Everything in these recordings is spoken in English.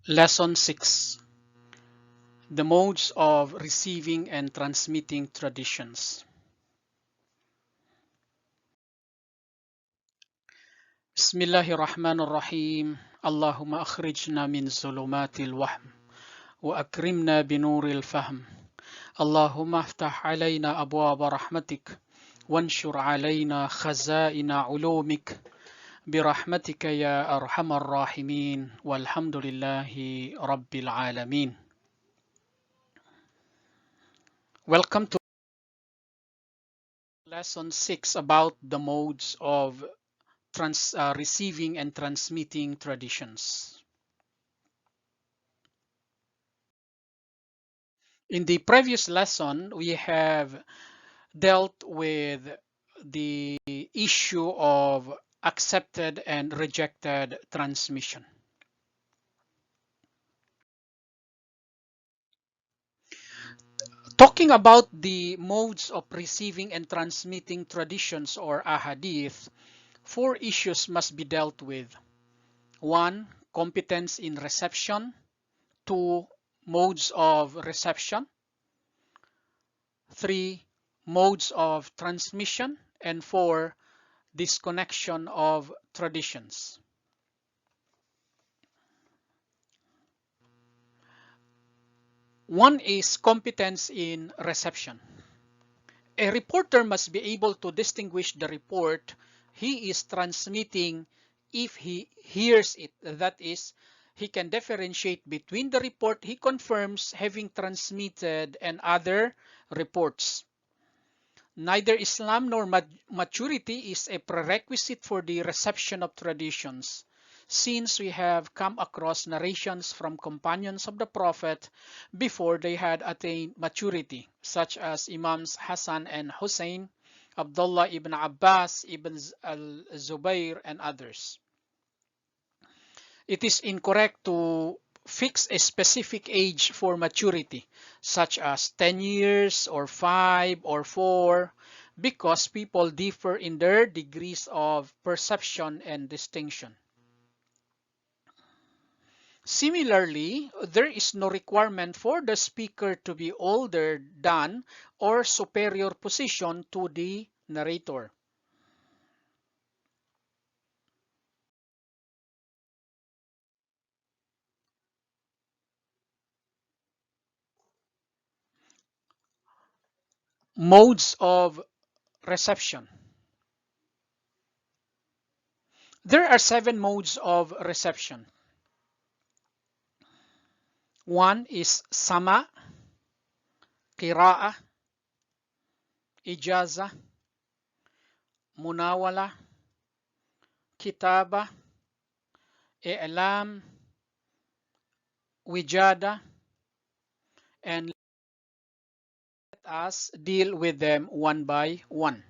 Lesson 6. The modes of receiving and transmitting traditions. Bismillahir Rahmanir Rahim. Allahumma akhrijna min zulumatil wahm wa akrimna binuril fahm. Allahumma aftah alayna abwaba rahmatik wanshur alayna khazaina ulumik برحمتك يا أرحم الراحمين والحمد لله رب العالمين. Welcome to lesson 6 about the modes of receiving and transmitting traditions. In the previous lesson, we have dealt with the issue of accepted and rejected transmission. Talking about the modes of receiving and transmitting traditions or aḥādīth, 4 issues must be dealt with. 1. Competence in reception. 2. Modes of reception. 3. Modes of transmission. And 4. Disconnection of traditions. One is competence in reception. A reporter must be able to distinguish the report he is transmitting if he hears it. That is, he can differentiate between the report he confirms having transmitted and other reports. Neither Islam nor maturity is a prerequisite for the reception of traditions, since we have come across narrations from companions of the Prophet before they had attained maturity, such as Imams Hassan and Hussein, Abdullah ibn Abbas, ibn al-Zubayr, and others. It is incorrect to fix a specific age for maturity, such as 10 years or 5 or 4, because people differ in their degrees of perception and distinction. Similarly, there is no requirement for the speaker to be older than or superior position to the narrator. Modes of reception. There are 7 modes of reception. 1 is sama, qira'ah, Ejaz, Munawala, Kitaba, i'lam, wijada, and let us deal with them one by one.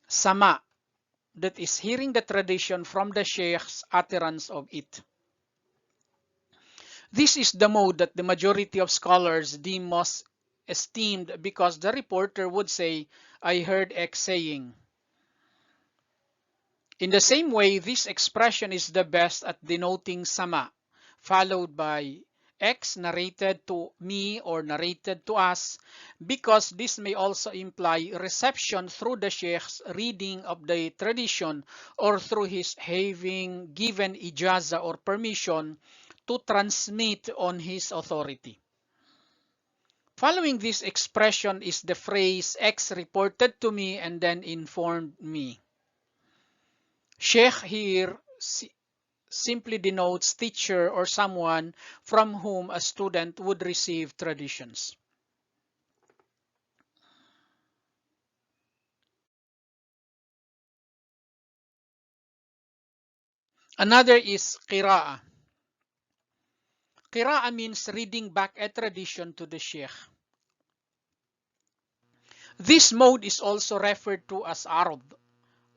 Sama, that is hearing the tradition from the sheikh's utterance of it. This is the mode that the majority of scholars deem most esteemed because the reporter would say, I heard X saying. In the same way, this expression is the best at denoting sama, followed by X narrated to me or narrated to us, because this may also imply reception through the sheikh's reading of the tradition or through his having given ijazah or permission to transmit on his authority. Following this expression is the phrase X reported to me and then informed me. Sheikh here simply denotes teacher or someone from whom a student would receive traditions. Another is qira'ah. Qira'ah means reading back a tradition to the sheikh. This mode is also referred to as arad,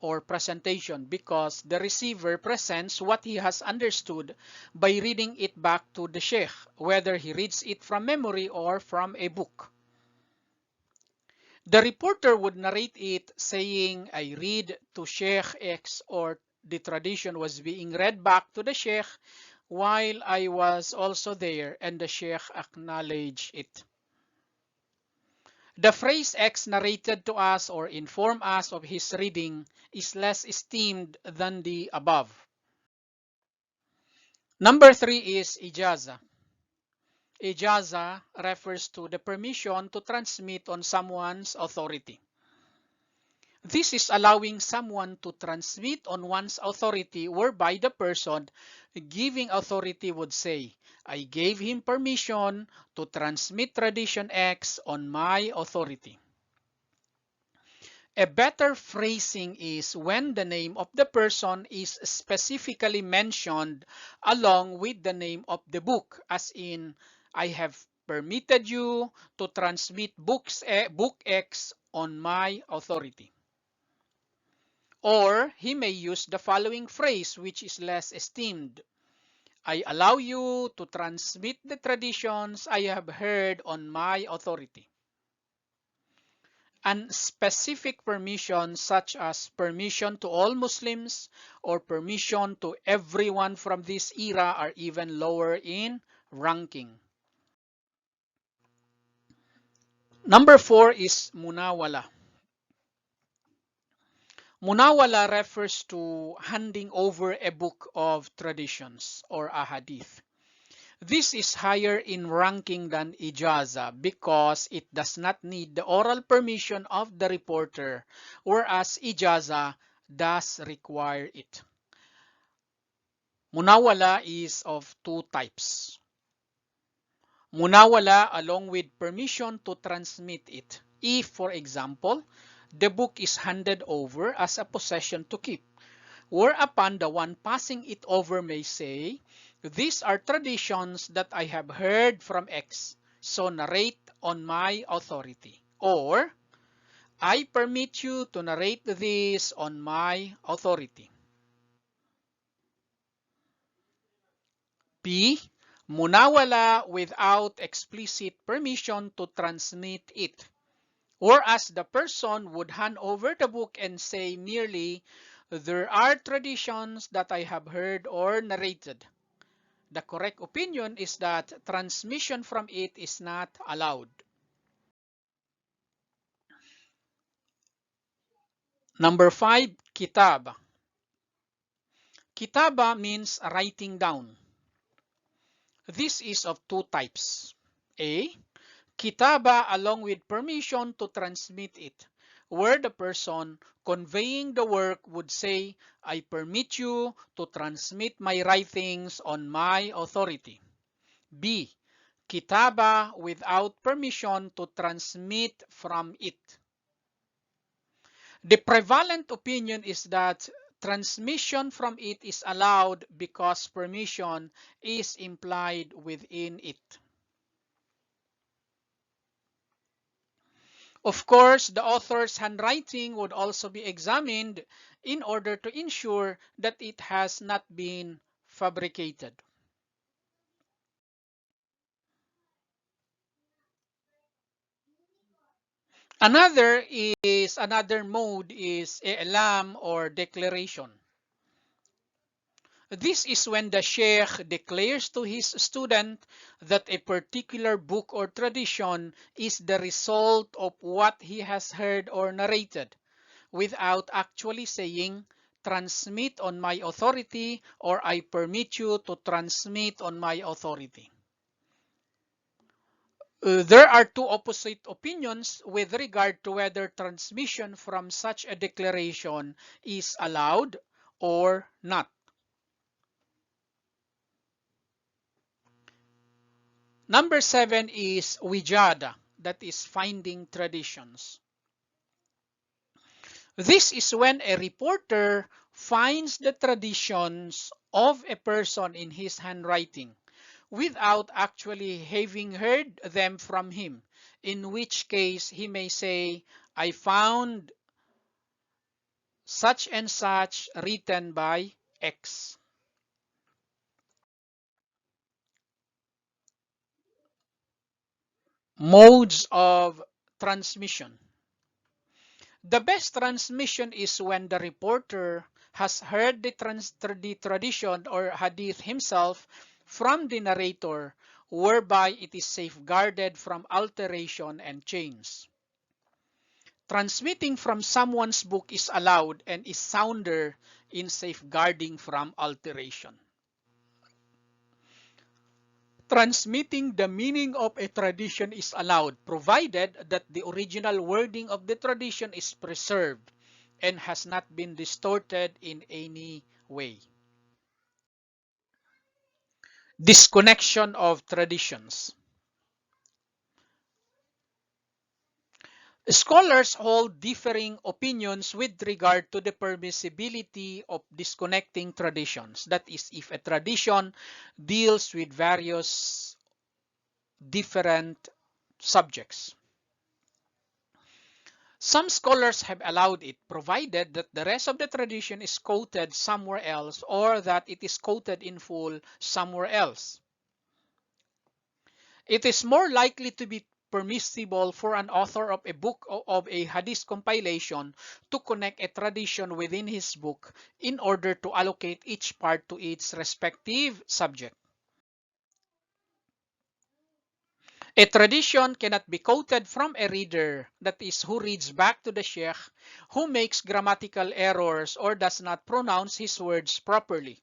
or presentation, because the receiver presents what he has understood by reading it back to the sheikh, whether he reads it from memory or from a book. The reporter would narrate it saying, I read to Sheikh X or the tradition was being read back to the Sheikh while I was also there, and the Sheikh acknowledged it. The phrase X narrated to us or informed us of his reading is less esteemed than the above. Number 3 is Ejaz. Ejaz refers to the permission to transmit on someone's authority. This is allowing someone to transmit on one's authority, whereby the person giving authority would say, I gave him permission to transmit tradition X on my authority. A better phrasing is when the name of the person is specifically mentioned along with the name of the book, as in, I have permitted you to transmit book X on my authority. Or he may use the following phrase, which is less esteemed. I allow you to transmit the traditions I have heard on my authority. And specific permissions such as permission to all Muslims or permission to everyone from this era are even lower in ranking. Number 4 is Munawala. Munawala refers to handing over a book of traditions or aḥādīth. This is higher in ranking than Ejaz because it does not need the oral permission of the reporter, whereas Ejaz does require it. Munawala is of two types. Munawala along with permission to transmit it. If, for example, the book is handed over as a possession to keep, whereupon the one passing it over may say, these are traditions that I have heard from X, so narrate on my authority. Or, I permit you to narrate this on my authority. B. Munawala without explicit permission to transmit it. Whereas the person would hand over the book and say merely, there are traditions that I have heard or narrated. The correct opinion is that transmission from it is not allowed. Number 5, Kitaba. Kitaba means writing down. This is of two types. A. Kitaba along with permission to transmit it, where the person conveying the work would say, I permit you to transmit my writings on my authority. B. Kitaba without permission to transmit from it. The prevalent opinion is that transmission from it is allowed because permission is implied within it. Of course, the author's handwriting would also be examined in order to ensure that it has not been fabricated. Another mode is i'lam or declaration. This is when the sheikh declares to his student that a particular book or tradition is the result of what he has heard or narrated, without actually saying, transmit on my authority, or I permit you to transmit on my authority. There are two opposite opinions with regard to whether transmission from such a declaration is allowed or not. Number 7 is wijada, that is finding traditions. This is when a reporter finds the traditions of a person in his handwriting without actually having heard them from him, in which case he may say, I found such and such written by X. Modes of transmission. The best transmission is when the reporter has heard the tradition or hadith himself from the narrator, whereby it is safeguarded from alteration and change. Transmitting from someone's book is allowed and is sounder in safeguarding from alteration. Transmitting the meaning of a tradition is allowed, provided that the original wording of the tradition is preserved and has not been distorted in any way. Disconnection of traditions. Scholars hold differing opinions with regard to the permissibility of disconnecting traditions. That is, if a tradition deals with various different subjects. Some scholars have allowed it, provided that the rest of the tradition is quoted somewhere else or that it is quoted in full somewhere else. It is more likely to be permissible for an author of a book of a hadith compilation to connect a tradition within his book in order to allocate each part to its respective subject. A tradition cannot be quoted from a reader, that is, who reads back to the sheikh, who makes grammatical errors or does not pronounce his words properly.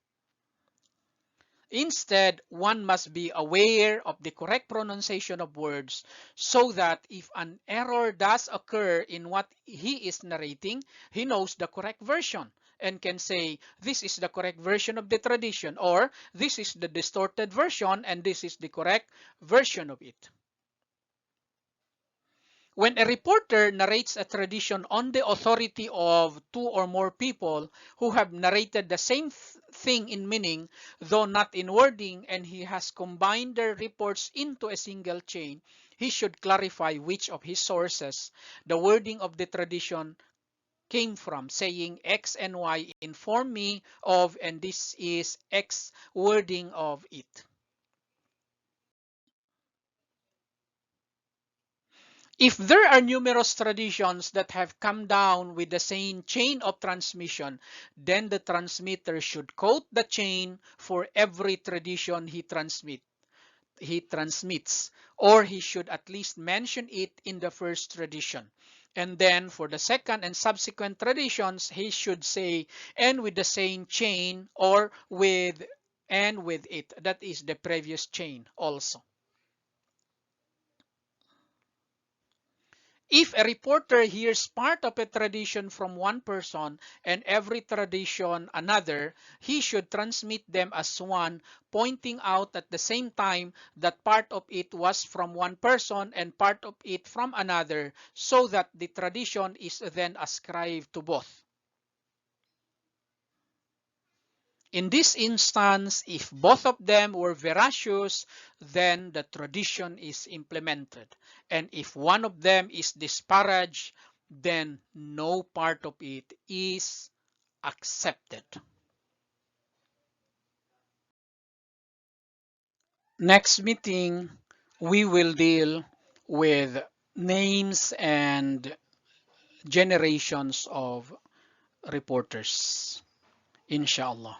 Instead, one must be aware of the correct pronunciation of words so that if an error does occur in what he is narrating, he knows the correct version and can say, this is the correct version of the tradition, or this is the distorted version and this is the correct version of it. When a reporter narrates a tradition on the authority of two or more people who have narrated the same thing in meaning, though not in wording, and he has combined their reports into a single chain, he should clarify which of his sources the wording of the tradition came from, saying X and Y inform me of, and this is X wording of it. If there are numerous traditions that have come down with the same chain of transmission, then the transmitter should quote the chain for every tradition he transmits, or he should at least mention it in the first tradition. And then for the second and subsequent traditions, he should say, and with the same chain, or with and with it. That is the previous chain also. If a reporter hears part of a tradition from one person and every tradition another, he should transmit them as one, pointing out at the same time that part of it was from one person and part of it from another, so that the tradition is then ascribed to both. In this instance, if both of them were veracious, then the tradition is implemented. And if one of them is disparaged, then no part of it is accepted. Next meeting, we will deal with names and generations of reporters, inshallah.